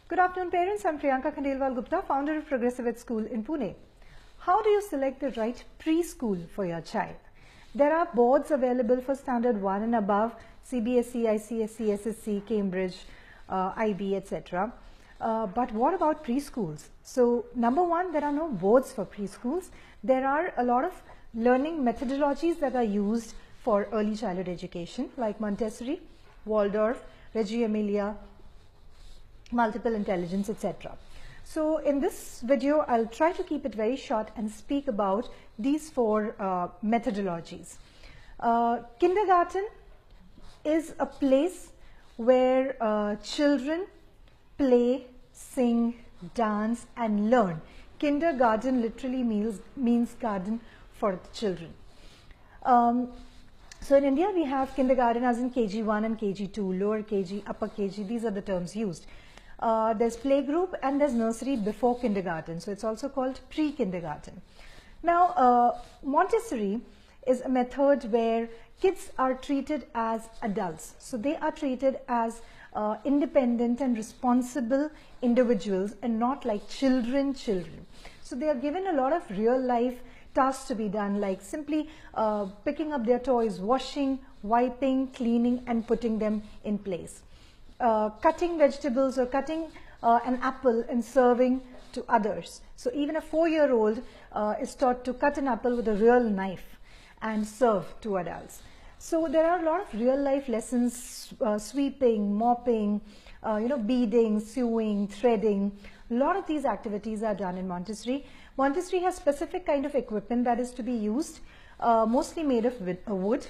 Good afternoon, parents. I'm Priyanka Khandelwal Gupta, founder of Progressive Ed School in Pune. How do you select the right preschool for your child? There are boards available for standard 1 and above, CBSE, ICSE, SSC, Cambridge, IB, etc. But what about preschools? So, number one, there are no boards for preschools. There are a lot of learning methodologies that are used for early childhood education, like Montessori, Waldorf, Reggio Emilia, multiple intelligence, etc. So in this video, I'll try to keep it very short and speak about these four methodologies. Kindergarten is a place where children play, sing, dance and learn. Kindergarten literally means garden for the children. So in India, we have kindergarten as in KG1 and KG2, lower KG, upper KG, these are the terms used. There's playgroup and there's nursery before kindergarten, so it's also called pre-kindergarten. Now, Montessori is a method where kids are treated as adults. So they are treated as independent and responsible individuals and not like children. So they are given a lot of real life tasks to be done, like simply picking up their toys, washing, wiping, cleaning and putting them in place. Cutting vegetables or cutting an apple and serving to others. So even a 4-year-old is taught to cut an apple with a real knife and serve to adults. So there are a lot of real life lessons, sweeping, mopping, beading, sewing, threading. A lot of these activities are done in Montessori. Montessori has specific kind of equipment that is to be used, mostly made of wood.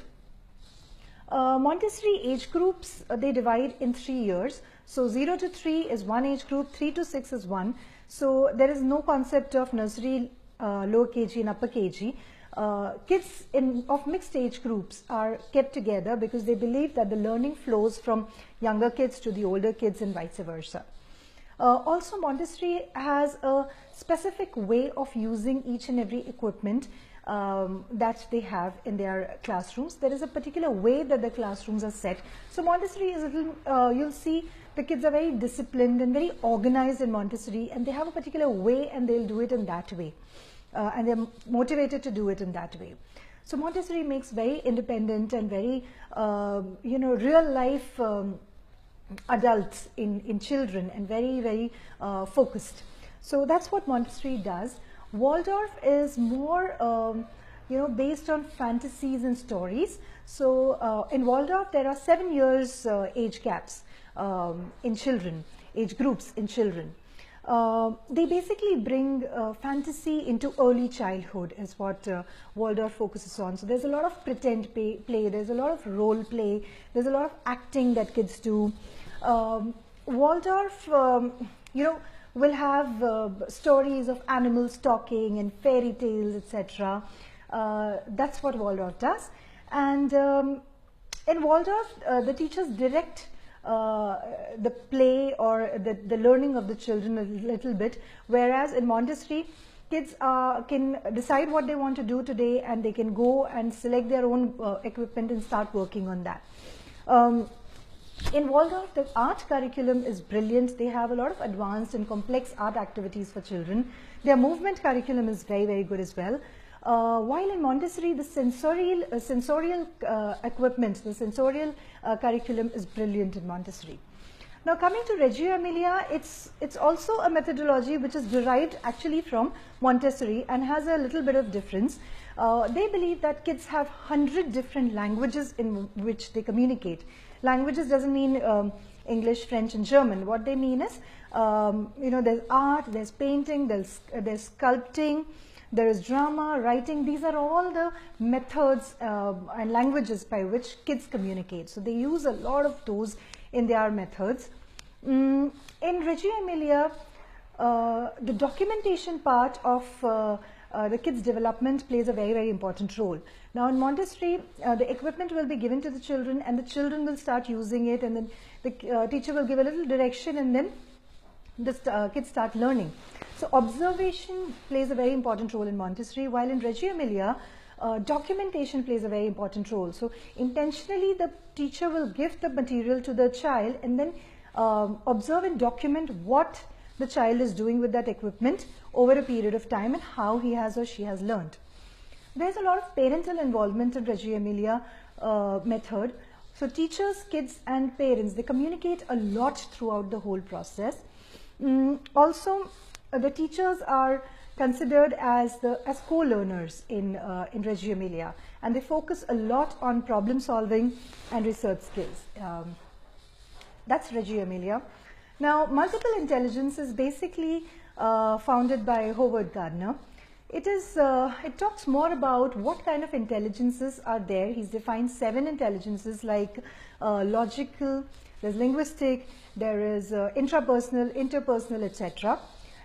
Montessori age groups, they divide in 3 years. So 0 to 3 is one age group, 3 to 6 is one. So there is no concept of nursery, lower KG and upper KG. Kids of mixed age groups are kept together because they believe that the learning flows from younger kids to the older kids and vice versa. Also, Montessori has a specific way of using each and every equipment that they have in their classrooms. There is a particular way that the classrooms are set. So Montessori is a little, you'll see the kids are very disciplined and very organized in Montessori, and they have a particular way and they'll do it in that way. And they're motivated to do it in that way. So Montessori makes very independent and very, real life adults in children and very, very focused. So that's what Montessori does. Waldorf is more, based on fantasies and stories. So in Waldorf, there are 7 years age gaps in children, age groups in children. They basically bring fantasy into early childhood is what Waldorf focuses on. So there's a lot of pretend play, there's a lot of role play, there's a lot of acting that kids do. Waldorf, will have stories of animals talking and fairy tales, etc. That's what Waldorf does. And in Waldorf, the teachers direct the play or the learning of the children a little bit, whereas in Montessori, kids can decide what they want to do today and they can go and select their own equipment and start working on that. In Waldorf, the art curriculum is brilliant. They have a lot of advanced and complex art activities for children. Their movement curriculum is very, very good as well. While in Montessori, the sensorial equipment, the sensorial curriculum is brilliant in Montessori. Now coming to Reggio Emilia, it's also a methodology which is derived actually from Montessori and has a little bit of difference. They believe that kids have 100 different languages in which they communicate. Languages doesn't mean English, French and German. What they mean is, there's art, there's painting, there's sculpting, there is drama, writing. These are all the methods and languages by which kids communicate. So they use a lot of those in their methods. In Reggio Emilia, the documentation part of the kids' development plays a very, very important role. Now in Montessori, the equipment will be given to the children and the children will start using it, and then the teacher will give a little direction and then the kids start learning. So observation plays a very important role in Montessori, while in Reggio Emilia, documentation plays a very important role. So intentionally the teacher will give the material to the child and then observe and document what the child is doing with that equipment over a period of time and how he has or she has learned. There's a lot of parental involvement in Reggio Emilia method. So teachers, kids and parents, they communicate a lot throughout the whole process. Also, the teachers are considered as co-learners in Reggio Emilia, and they focus a lot on problem solving and research skills. That's Reggio Emilia. Now, multiple intelligence is basically founded by Howard Gardner. It talks more about what kind of intelligences are there. He's defined 7 intelligences like logical, there's linguistic, there is intrapersonal, interpersonal, etc.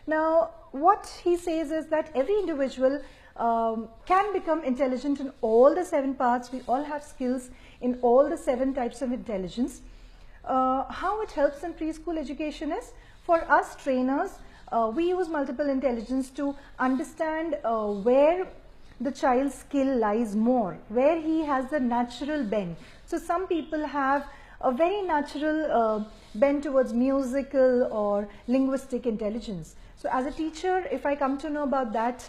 Now, what he says is that every individual can become intelligent in all the 7 parts. We all have skills in all the 7 types of intelligence. How it helps in preschool education is, for us trainers, we use multiple intelligence to understand where the child's skill lies more, where he has the natural bent. So some people have a very natural bent towards musical or linguistic intelligence. So as a teacher, if I come to know about that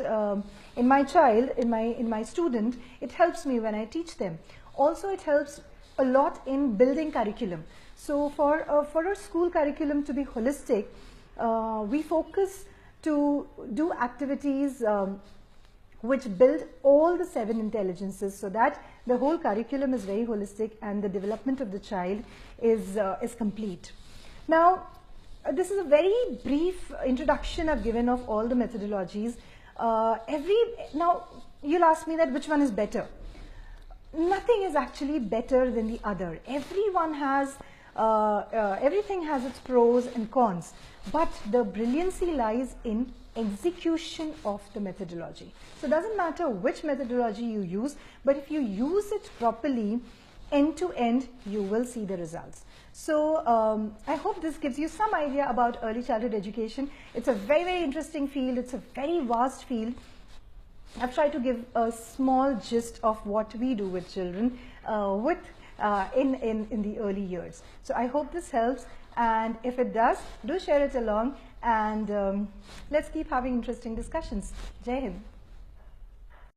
in my child, in my student, it helps me when I teach them. Also, it helps a lot in building curriculum. So for our school curriculum to be holistic, we focus to do activities which build all the 7 intelligences, so that the whole curriculum is very holistic and the development of the child is complete. Now, this is a very brief introduction I've given of all the methodologies. Now, you'll ask me that which one is better. Nothing is actually better than the other. Everything has its pros and cons, but the brilliancy lies in execution of the methodology. So it doesn't matter which methodology you use, but if you use it properly, end to end, you will see the results. So I hope this gives you some idea about early childhood education. It's a very, very interesting field. It's a very vast field. I've tried to give a small gist of what we do with children in the early years. So I hope this helps, and if it does, do share it along, and let's keep having interesting discussions. Jai Hind.